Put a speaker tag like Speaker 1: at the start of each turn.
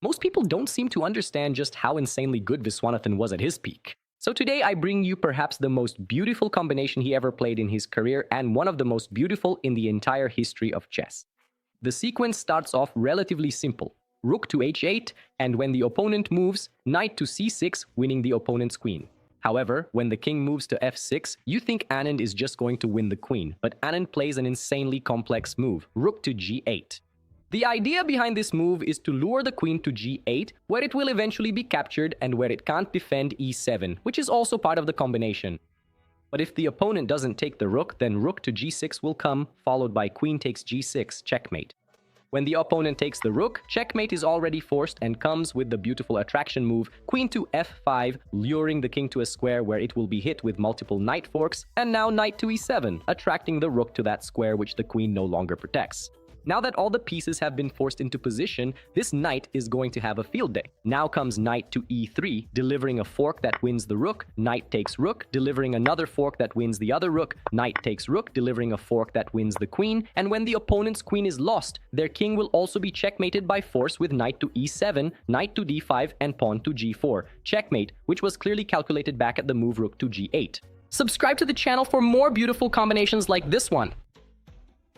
Speaker 1: Most people don't seem to understand just how insanely good Viswanathan was at his peak. So today I bring you perhaps the most beautiful combination he ever played in his career and one of the most beautiful in the entire history of chess. The sequence starts off relatively simple. Rook to h8, and when the opponent moves, knight to c6, winning the opponent's queen. However, when the king moves to f6, you think Anand is just going to win the queen, but Anand plays an insanely complex move, rook to g8. The idea behind this move is to lure the queen to g8, where it will eventually be captured and where it can't defend e7, which is also part of the combination. But if the opponent doesn't take the rook, then rook to g6 will come, followed by queen takes g6, checkmate. When the opponent takes the rook, checkmate is already forced and comes with the beautiful attraction move, queen to f5, luring the king to a square where it will be hit with multiple knight forks, and now knight to e7, attracting the rook to that square which the queen no longer protects. Now that all the pieces have been forced into position, this knight is going to have a field day. Now comes knight to e3, delivering a fork that wins the rook, knight takes rook, delivering another fork that wins the other rook, knight takes rook, delivering a fork that wins the queen, and when the opponent's queen is lost, their king will also be checkmated by force with knight to e7, knight to d5, and pawn to g4, checkmate, which was clearly calculated back at the move rook to g8. Subscribe to the channel for more beautiful combinations like this one.